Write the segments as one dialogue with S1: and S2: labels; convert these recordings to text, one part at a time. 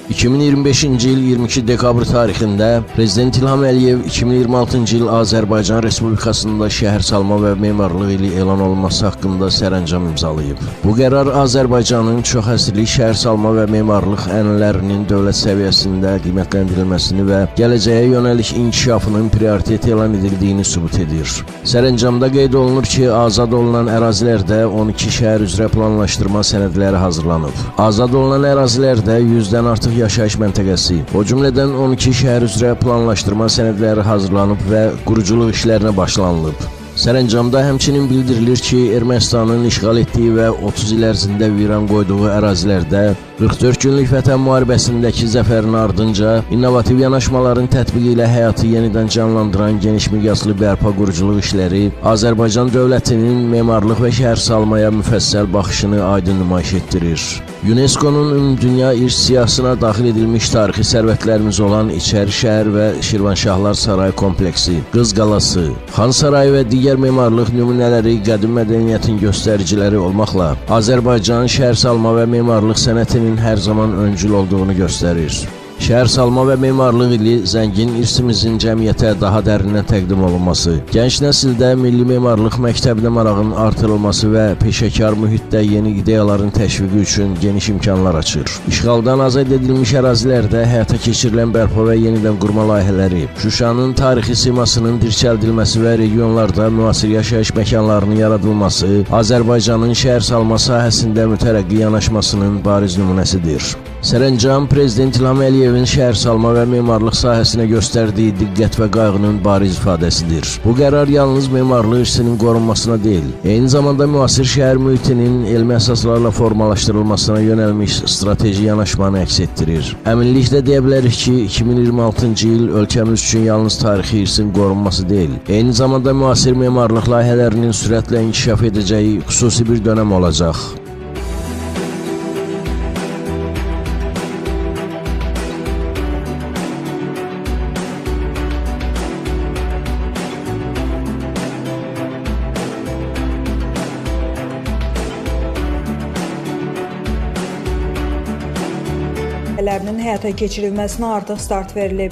S1: 2025-ci il 22 dekabr tarixində Prezident İlham Əliyev 2026-cı il Azərbaycan Respublikasında şəhər salma və memarlıq ili elan olunması haqqında sərəncam imzalayıb. Bu qərar Azərbaycanın çox əsrlik şəhər salma və memarlıq ənənələrinin dövlət səviyyəsində qiymətləndirilməsini və gələcəyə yönəlik inkişafının prioritet elan edildiyini sübut edir. Sərəncamda qeyd olunur ki, azad olunan ərazilərdə 12 şəhər üzrə planlaşdırma sənədləri hazırlanıb. Azad olunan ərazilərdə 100-dən artıq yaşayış məntəqəsi, o cümlədən 12 şəhər üzrə planlaşdırma sənədləri hazırlanıb və quruculuq işlərinə başlanılıb. Sərəncamda həmçinin bildirilir ki, Ermənistanın işğal etdiyi və 30 il ərzində viran qoyduğu ərazilərdə 44 günlük Vətən müharibəsindəki zəfərin ardınca innovativ yanaşmaların tətbiqi ilə həyatı yenidən canlandıran geniş miqyaslı bərpa quruculuq işləri Azərbaycan dövlətinin memarlıq və şəhər salmaya müfəssəl baxışını aydın nümayiş etdirir. UNESCO-nun Ümumdünya İrs siyahısına daxil edilmiş tarixi sərvətlərimiz olan İçəri şəhər və Şirvanşahlar Sarayı kompleksi, Qız qalası, Xan Sarayı və digər memarlıq nümunələri qədim mədəniyyətin göstəriciləri olmaqla Azərbaycan şəhər salma və memarlıq sənətinin hər zaman öncül olduğunu göstərir. Şəhər salma və memarlıq ili zəngin irsimizin cəmiyyətə daha dərindən təqdim olunması, gənc nəsildə milli memarlıq məktəbinə marağın artırılması və peşəkar mühitdə yeni ideyaların təşviqi üçün geniş imkanlar açır. İşğaldan azad edilmiş ərazilərdə həyata keçirilən bərpa və yenidən qurma layihələri, Şuşanın tarixi simasının dirçəldilməsi və regionlarda müasir yaşayış məkanlarının yaradılması Azərbaycanın şəhər salma sahəsində mütərəqqi yanaşmasının bariz nümunəsidir. Sərəncam Prezident İlham Əliyevin şəhər salma və memarlıq sahəsinə göstərdiyi diqqət və qayğının bariz ifadəsidir. Bu qərar yalnız memarlıq irsinin qorunmasına deyil, eyni zamanda müasir şəhər mühitinin elmi əsaslarla formalaşdırılmasına yönəlmiş strateji yanaşmanı əks etdirir. Əminliklə deyə bilərik ki, 2026-cı il ölkəmiz üçün yalnız tarixi irsin qorunması deyil, eyni zamanda müasir memarlıq layihələrinin sürətlə inkişaf edəcəyi xüsusi bir dönəm olacaq.
S2: Həyata keçirilməsinə artıq start verilib.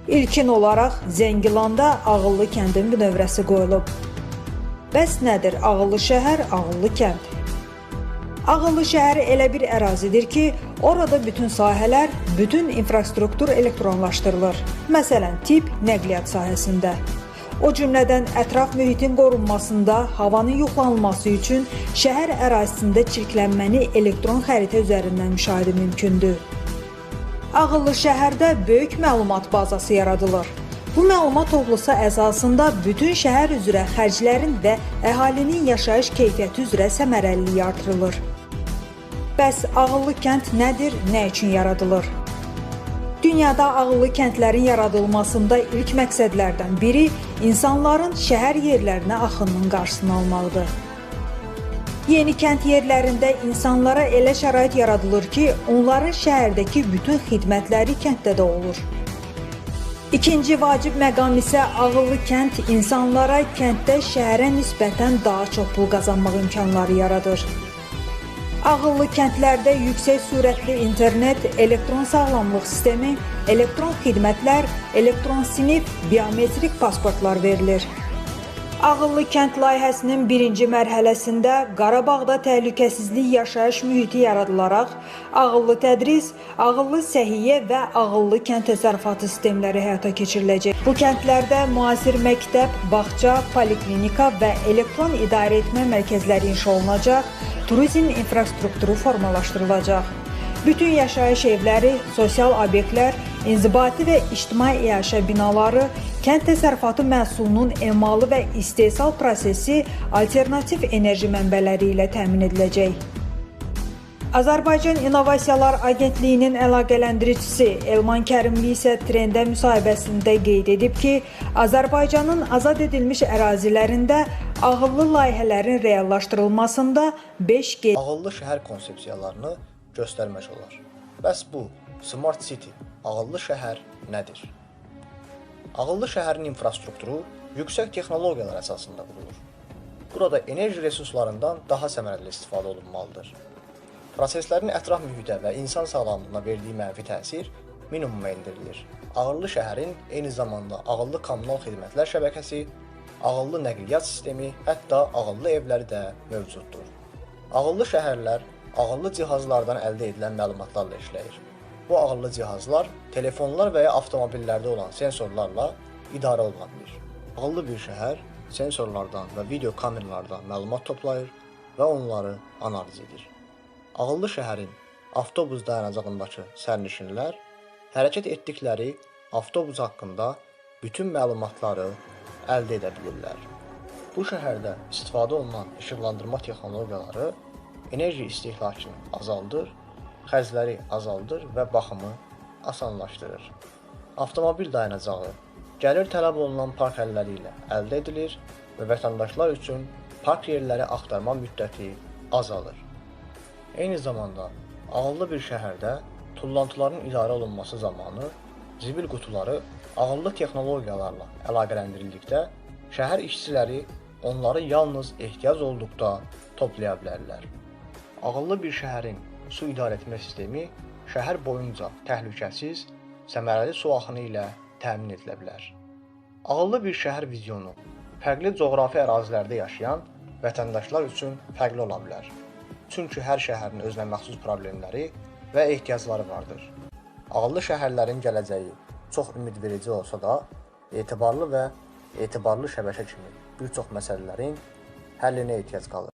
S2: İlkin olaraq Zəngilanda ağıllı kəndin bünövrəsi qoyulub. Bəs nədir ağıllı şəhər, ağıllı kənd? Ağıllı şəhər elə bir ərazidir ki, orada bütün sahələr, bütün infrastruktur elektronlaşdırılır. Məsələn, tip nəqliyyat sahəsində. O cümlədən ətraf mühitin qorunmasında, havanın yoxlanılması üçün şəhər ərazisində çirklənməni elektron xəritə üzərindən müşahidə mümkündür. Ağıllı şəhərdə böyük məlumat bazası yaradılır. Bu məlumat toplusu əsasında bütün şəhər üzrə xərclərin və əhalinin yaşayış keyfiyyəti üzrə səmərəliliyi artırılır. Bəs ağıllı kənd nədir, nə üçün yaradılır? Dünyada ağıllı kəndlərin yaradılmasında ilk məqsədlərdən biri insanların şəhər yerlərinə axınının qarşısını almaqdır. Yeni kənd yerlərində insanlara elə şərait yaradılır ki, onların şəhərdəki bütün xidmətləri kənddə də olur. İkinci vacib məqam isə ağıllı kənd insanlara kənddə şəhərə nisbətən daha çox pul qazanmaq imkanları yaradır. Ağıllı kəndlərdə yüksək sürətli internet, elektron sağlamlıq sistemi, elektron xidmətlər, elektron sinif, biometrik pasportlar verilir. Ağıllı kənd layihəsinin birinci mərhələsində Qarabağda təhlükəsizlik yaşayış mühiti yaradılaraq ağıllı tədris, ağıllı səhiyyə və ağıllı kənd təsərrüfatı sistemləri həyata keçiriləcək. Bu kəndlərdə müasir məktəb, bağça, poliklinika və elektron idarə etmə mərkəzləri inşa olunacaq, turizm infrastrukturu formalaşdırılacaq. Bütün yaşayış evləri, sosial obyektlər, inzibati və ictimai iaşə binaları, kənd təsərrüfatı məhsulunun emalı və istehsal prosesi alternativ enerji mənbələri ilə təmin ediləcək. Azərbaycan İnnovasiyalar Agentliyinin əlaqələndiricisi Elman Kərimli isə Trendə müsahibəsində qeyd edib ki, Azərbaycanın azad edilmiş ərazilərində ağıllı layihələrin reallaşdırılmasında 5G
S3: ağıllı şəhər konsepsiyalarını göstərmək olar. Bəs bu, Smart City, ağıllı şəhər nədir? Ağıllı şəhərin infrastrukturu yüksək texnologiyalar əsasında qurulur. Burada enerji resurslarından daha səmərəli istifadə olunmalıdır. Proseslərin ətraf mühitə və insan sağlamlığına verdiyi mənfi təsir minimuma endirilir. Ağıllı şəhərin eyni zamanda ağıllı kommunal xidmətlər şəbəkəsi, ağıllı nəqliyyat sistemi, hətta ağıllı evləri də mövcuddur. Ağıllı şəhərlər ağıllı cihazlardan əldə edilən məlumatlarla işləyir. Bu ağıllı cihazlar telefonlar və ya avtomobillərdə olan sensorlarla idarə oluna bilir. Ağıllı bir şəhər sensorlardan və video kameralardan məlumat toplayır və onları analiz edir. Ağıllı şəhərin avtobus dayanacağındakı sərnişinlər hərəkət etdikləri avtobus haqqında bütün məlumatları əldə edə bilirlər. Bu şəhərdə istifadə olunan işıqlandırma texnologiyaları enerji istehlakını azaldır, xərcləri azaldır və baxımı asanlaşdırır. Avtomobil dayanacağı gəlir tələb olunan park həlləri ilə əldə edilir və vətəndaşlar üçün park yerləri axtarma müddəti azalır. Eyni zamanda ağıllı bir şəhərdə tullantıların idarə olunması zamanı zibil qutuları ağıllı texnologiyalarla əlaqələndirildikdə şəhər işçiləri onları yalnız ehtiyac olduqda toplaya bilərlər. Ağıllı bir şəhərin su idarə etmə sistemi şəhər boyunca təhlükəsiz, səmərəli su axını ilə təmin edilə bilər. Ağıllı bir şəhər vizyonu fərqli coğrafi ərazilərdə yaşayan vətəndaşlar üçün fərqli ola bilər. Çünki hər şəhərin özünə məxsus problemləri və ehtiyacları vardır. Ağıllı şəhərlərin gələcəyi çox ümidverici olsa da, etibarlı şəbəkə kimi bir çox məsələlərin həllinə ehtiyac qalır.